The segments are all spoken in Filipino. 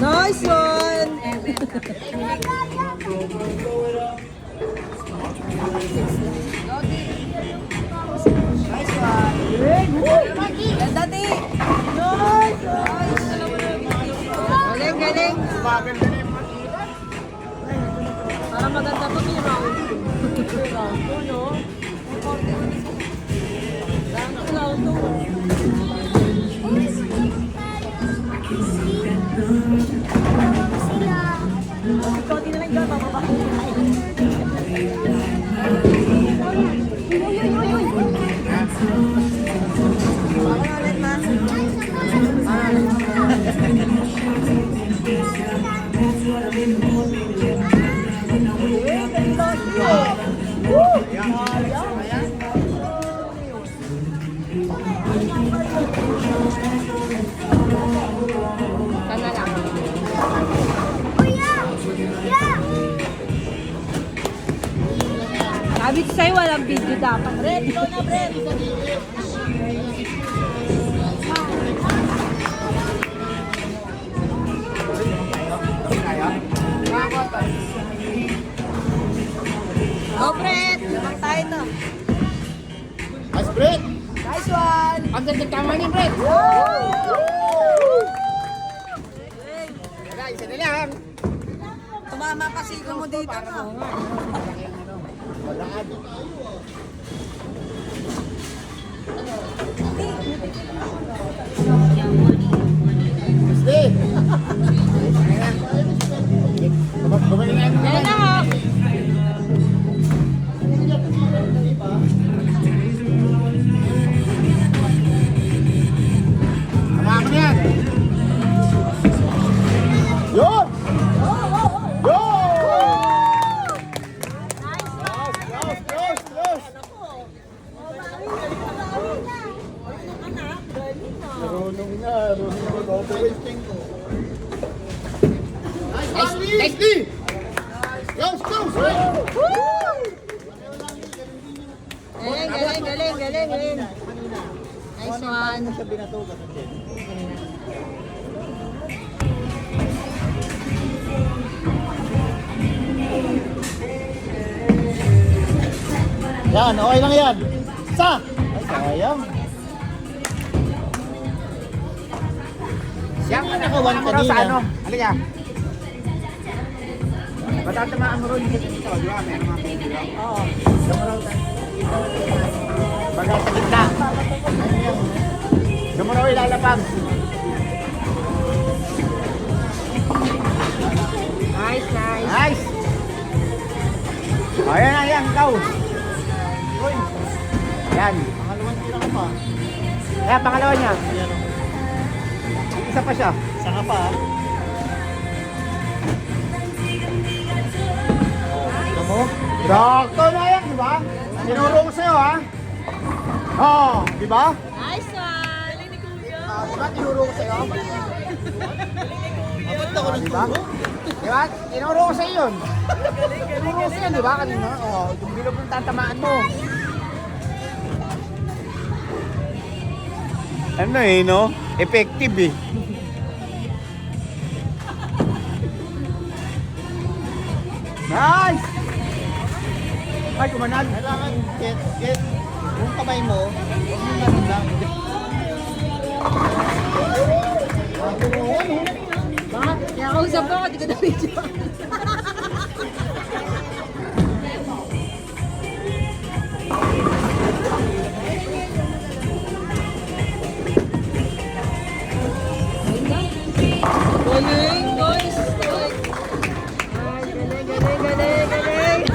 Nice one! Nice one! Ganda di! Nice! Galing, galing! Parang maganda to yung round 2. Round 2, no? Round 2. Konti na lang dyan, bababa. Sabi ko sa'yo, walang video dapat. Red, ikaw na, Red. Go, Fred! Lamang tayo to. Nice, Fred! Nice one! Ang ganda tama ni Fred! Wala, isa na lang. Tumama kasi ko mo dito na. Walaan. Stay! Bumalik na yan. Yan na ha! Tama mo yan! Yun! Nicely! Close, close! Galing, galing, galing, galing, galing. Nice one. Yan, okay lang yan. Isa! Ay, sayang. Siyang ka nakawan kanina. Ano? Halika. Matatamaan mo rin dito. Di ba? May mga pwede. Oo. Baga sa gitna. Dumuraw ilalapag. Nice, nice. Nice! O, yan na yan. Ikaw. Uy. Yan. Pangalawang tira ko pa. Yan, pangalawa niya. Isa pa siya. Isa ka pa. Ito mo? Sakto na yan, di ba? Tinuro ko sa'yo, ha? Oo, di ba? Nice one. Di ba? Tinuro ko sa'yo. Abot ako ng turo. Di ba? Tinuro ko sa'yo yun. Tinuro ko sa'yo, di ba? Kanina. Oo, yung bilog ng tatamaan mo. Ano eh, no? Effective eh. Nice! Ay, kumanag. Kailangan get yung kamay mo. Huwag mo lang lang. Bakit? Kaya kausap ko, di ko na video. Galing, guys. Ay, galing, galing, galing, galing.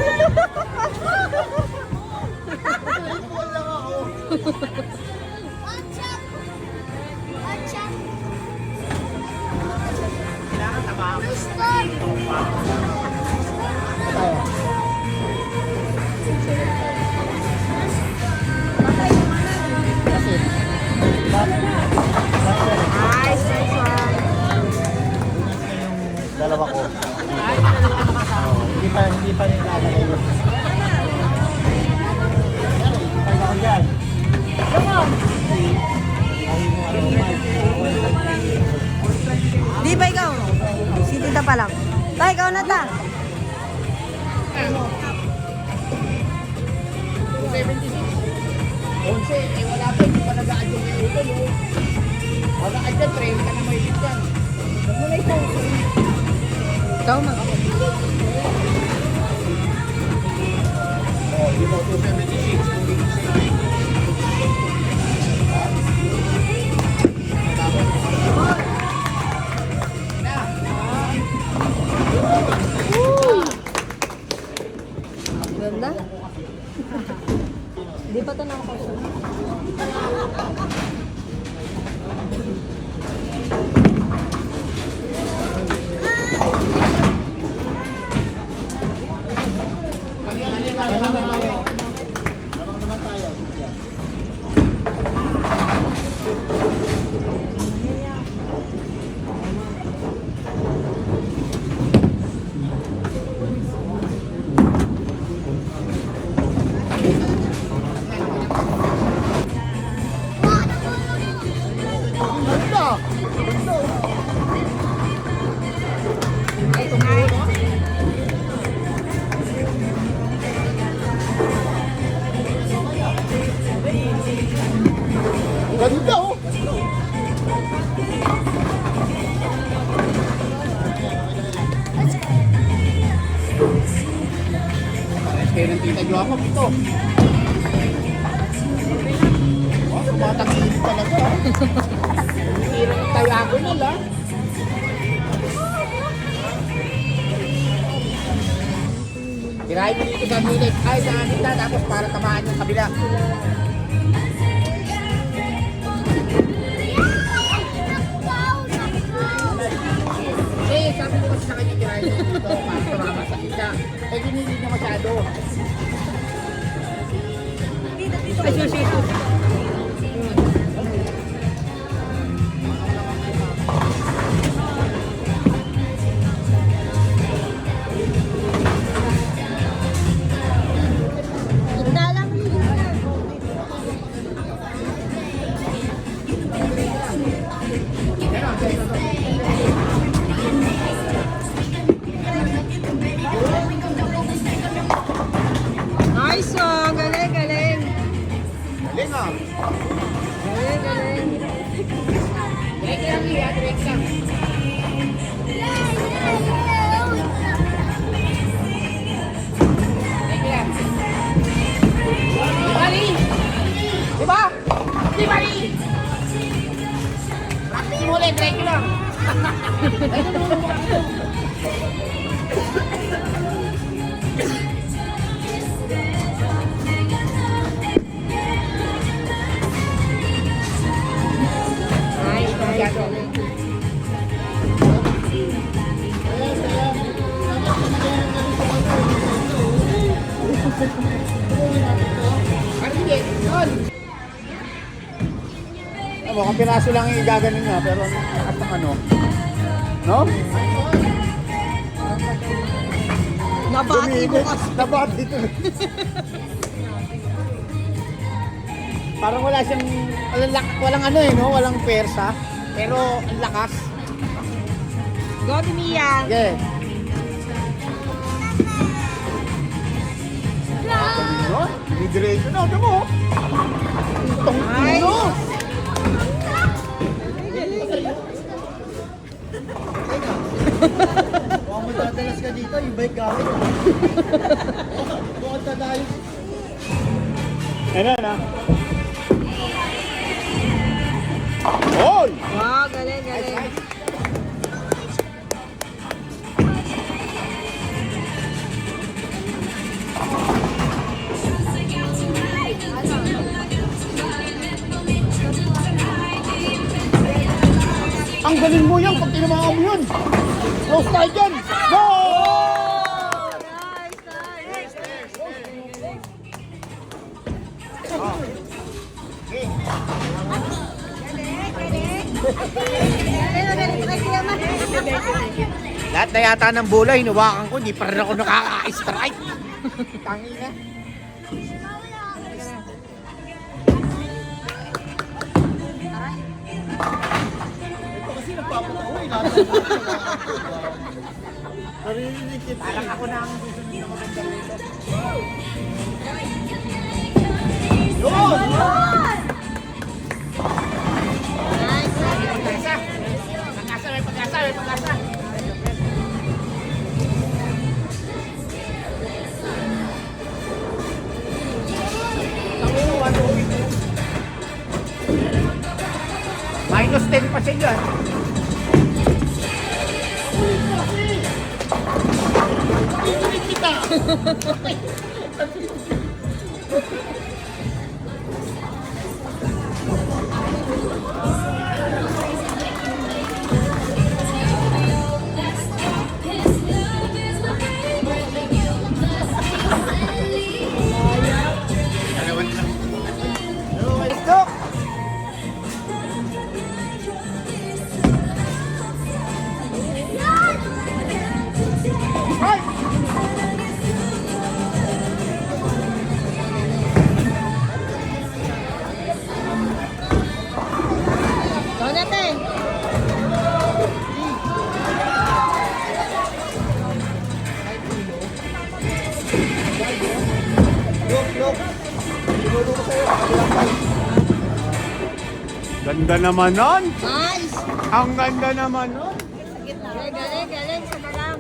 Nice, nice one. Dalawa ko. Hindi pa nilalagay yun. Pag ako dyan. Come on. ka dyan, 30 na may hit dyan. Ikaw ma. Oh, you know, 276. Ganda. Di pa ito nakakasya. Ganda oh! Pares kayo ng tita nyo ako ito. Oh, batang ilig talaga. Tira ng diagonal ah. Tirahin mo dito sa gilid. Ay, sa gitna. Tapos para tamaan yung kabila. Eh, sabi ko kasi sa kanya tirahin mo dito para tumama sa gitna. Eh, ginilig niya masyado. Ay, sushi. Nice one! Galing, galing! Galing ah. Galing, galing! Direct lang iya, direct lang. Direct lang. Mali! Diba? Di mali! Practice mo ulit, direct lang. Nice, nice, galing. Hindi, yun. Mukhang piraso lang yung gaganin niya, pero lakas ng ano. No? Nabati ko kasi. Nabati ko. Parang wala siyang, walang ano eh, no? Walang persa. Pero ang lakas. Go to Mia! Okay. No? Didiretso na, ito mo. Itong Nice. no? Huwag mo dadalas ka dito, yung bike gamit. Bukod na tayo. Ano na? Hoy! Wow, galing, galing. Ang galing mo yan pag tinamaan mo yun. Close tayo dyan. Go! Nice, nice. Lahat na yata ng bola, hinuwakan ko, di pa rin ako nakaka-strike. Tangi na. Narinig kita. Parang ako na ang susunod na maganda rito. Nice, nice. Minus 10 pa siya dyan. Let's go! Ikaw natin. Ganda naman nun. Nice. Ang ganda naman nun. Galing, galing. Sama lang.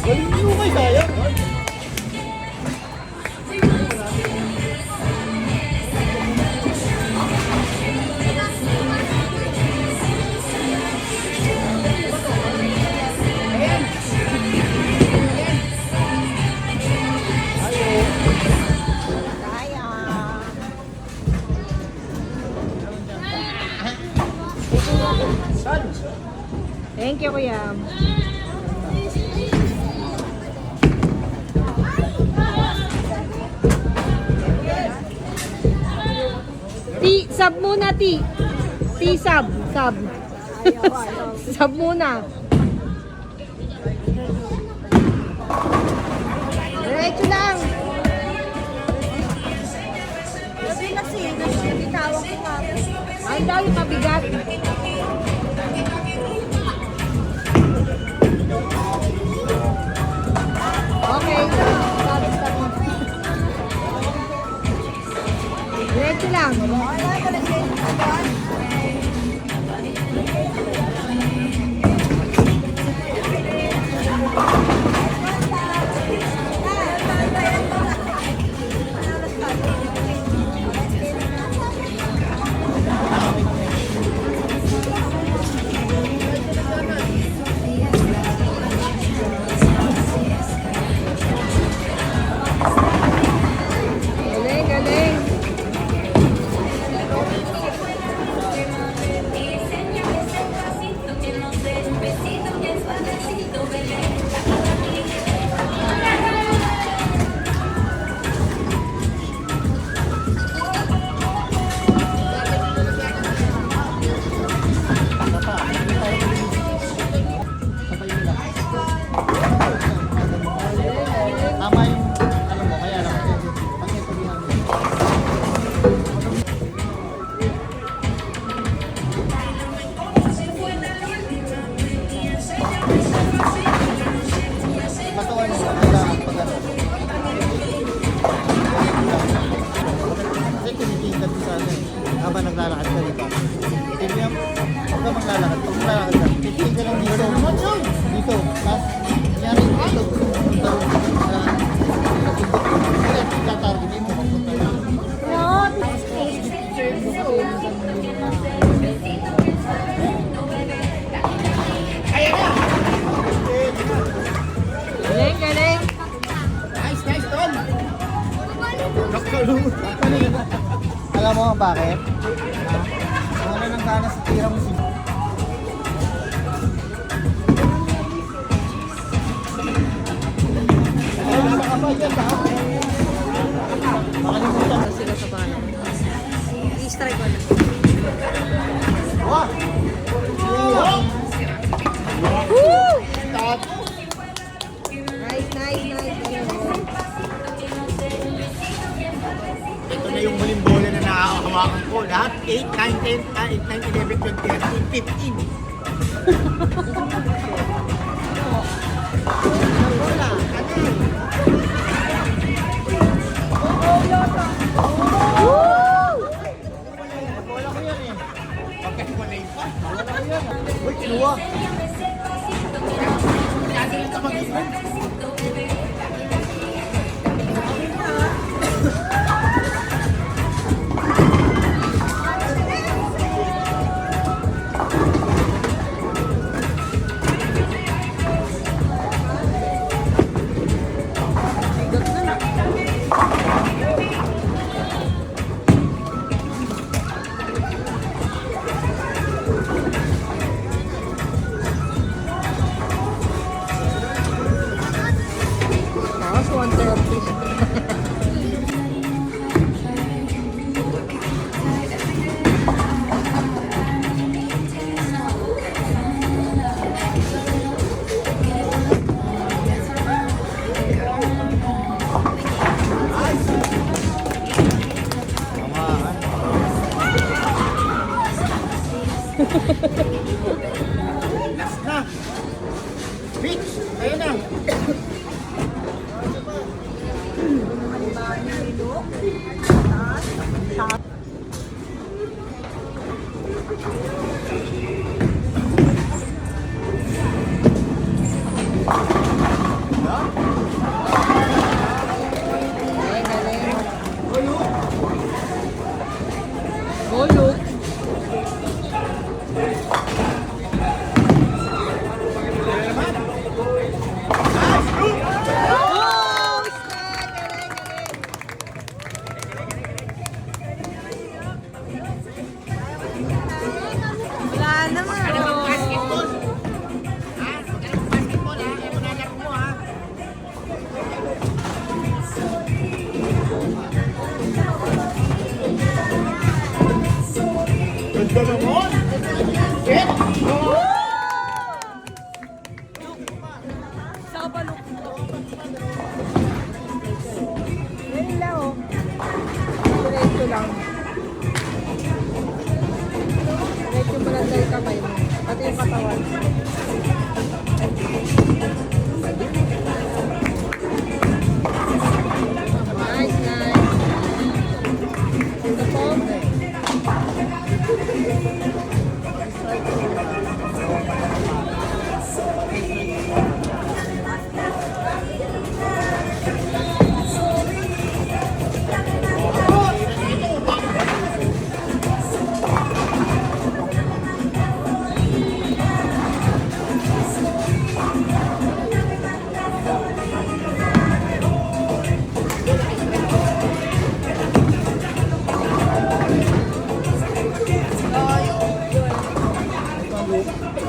Galing nyo kay sayang. Thank you, Kuya. Sub muna, T. Sub. Sub muna. Diretso lang. Ang dami mabigat. Okay. Diretso lang. Galing, galing. Tama yung ano mo, kaya lang. Pag ito din ang... Patuan mo, kailangan pag ano. Kasi kinitingkat ko sa ano eh. Habang naglalakad ka dito. Tingnan mo, huwag ka maglalakad. Pag maglalakad ka, titingin ka lang dito. Dito. Tapos, nangyari dito. Punta rin sa... Kaya, tatargetin mo. Punta rin. Galing, galing. Nice, Don! Alam mo bakit? Wala nang gana sa tira mo si... Makalimutan. Sila sa bahay. I-strike ko na. Wah! Woo! Tato! Nice, nice, nice. Ito na yung huling bola na nakakahawakan ko. Lahat 8, 9, 10, 11, 12, 13, 15. Bola ko yan eh. Bakit ko na ipa? Bola ko yan. Uy, kinuha. Kaya sa mag-iwan. Tamaan. Last na. Bitch, ayun na. Golok. Wala naman. Basketball. Ha? Basketball ha? Ayaw mo nalaro mo ha? Ganda naman! Shit! Sa balok. Ganun lang oh. Diretso lang. Diretso mo lang tayo kamay mo. Pati yung katawan. Nice, nice. Ito po.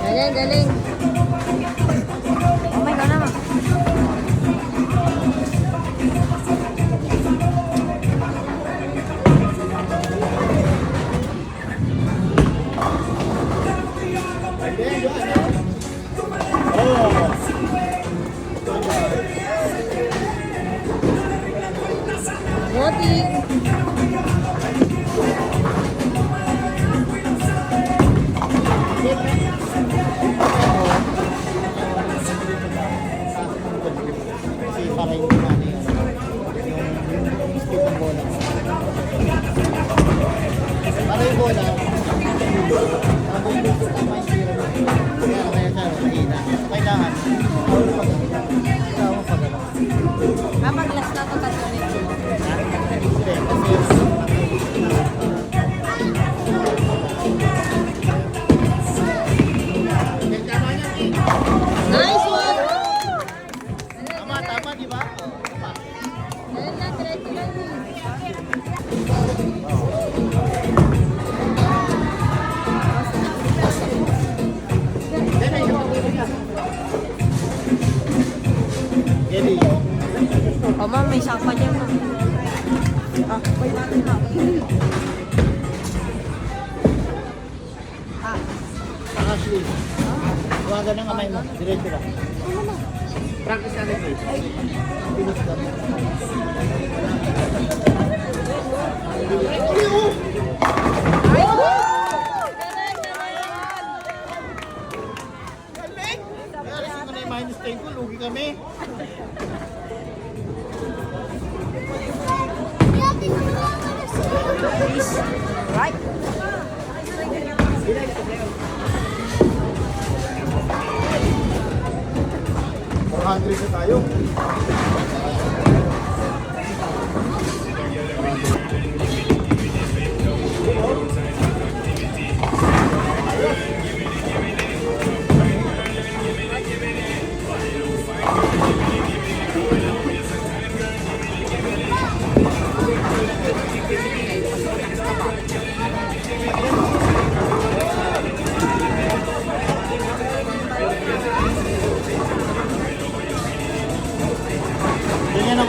Galing, galing. Oh my God naman. Voting. Kasi para yung ano yung speed ng bola. Para yung bola, tama yung zero. Kaya siya, mahina. Kailangan, kailangan pagano. Kapag last na ito, tatuloy ko. Hindi, kasi Nice one! tama, di ba? Tama. Galing na, diretso lang. Geli. Oh, ma'am, may sapa dyan, ma'am. Ah, wait natin, ma'am. Ashley. Huwagan ng kamay mo. Diretso lang. Practice natin please. Pinos ka. Alisin mo na yung minus 10 ko. Lugi kami. Right. 400 na tayo.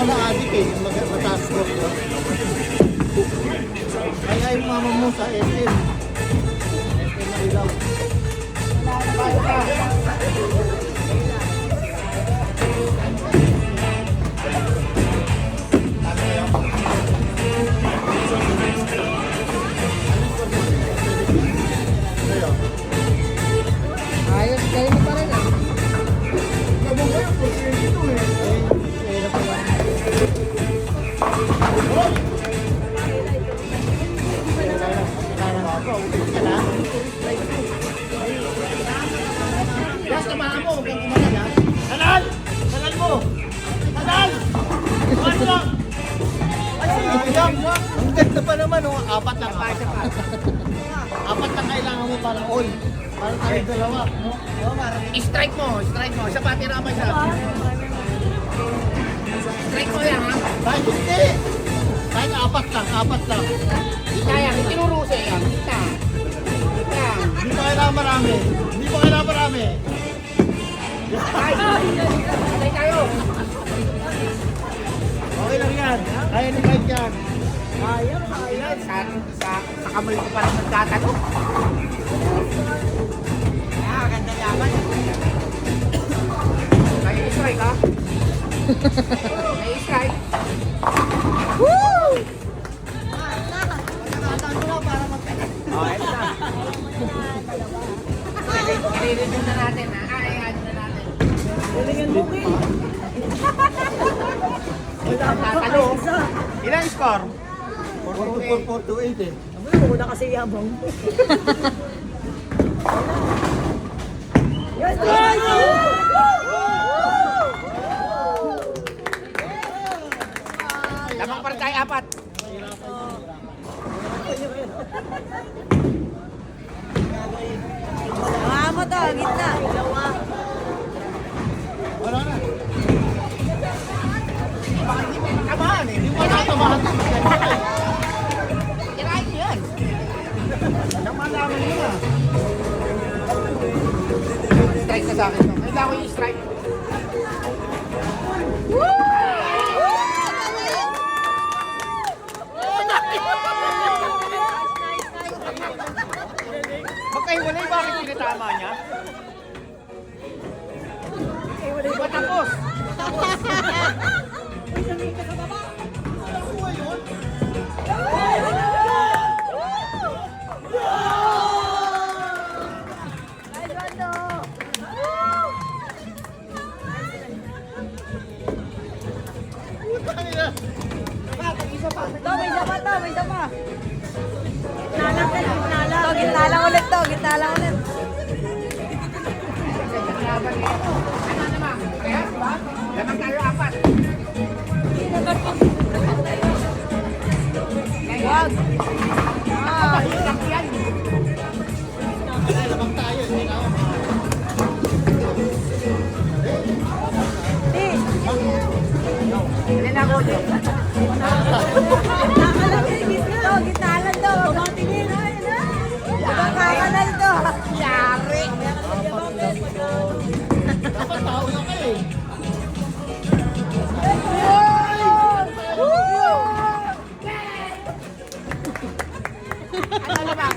na-addict eh, yung mataas ko. Kaya yung mama mo sa SM. SM na ilaw. Ayos, kayo mo pa rin ah. Yes, tamahan mo, huwag kang kumagal ha. Kanal! Kanal mo! Kanal! Kumagal lang! Ay, sayang! Ang ganda pa naman oh, apat lang. Apat lang kailangan mo para all. Para tayo dalawa. No? Strike mo. Isa pa, tira mo isa. Strike mo yan, ha? Kahit hindi! Kahit apat lang. Kita yan, itinuruse yan. Kita. Hindi pa kailangan marami. Stay tayo. Okay lang yan. Kaya ni Mike yan. Sa kamay ko pa rin nagtatanong. Ganda yaman. Kaya strike, ha? Kaya strike. Woo! Oh, eto na. I-review na natin, ha? Ano na natin. Galingan mo kayo. Tatalo. Ilang score? 4-4-4-2-8 eh. Ano mo na kasi yabang. Yes, guys! Lamang pa rin tayo, 4. Mga mo to, gitna. Wala na. Tamaan, eh. Hindi mo natamahan sa yan. Tirahin nyo yan. Namalaman mo na. Strike na sa akin. Kailangan ko yung strike. Magkahiwalay, bakit tinatama niya? Di ba tapos? May isa pa. Gitna lang ulit to, gitna lang ulit. Ano naman? Parehas ba? Lamang tayo 4. Wag. Ah, Mahirap yan. Labang tayo. Hindi na ako. Hindi na ako dyan. gitna lang to. Tumatingin. Ibang kakanal to. Yari. Dapat tao na kayo eh. Ano naman?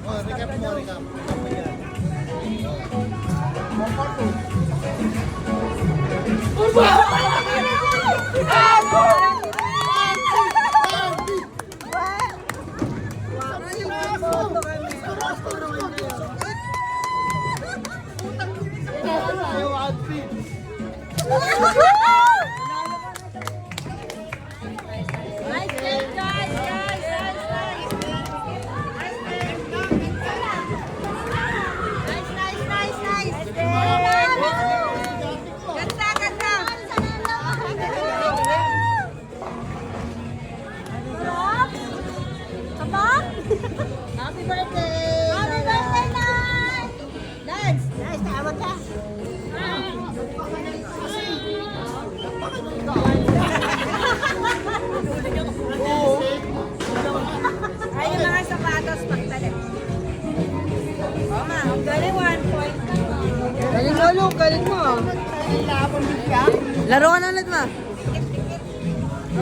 Oh, recap mo. Recap mo yan. Ayaw outfit. Happy birthday! Happy birthday, Nance! Nance, tawag ka. Laro ka na ulit ma.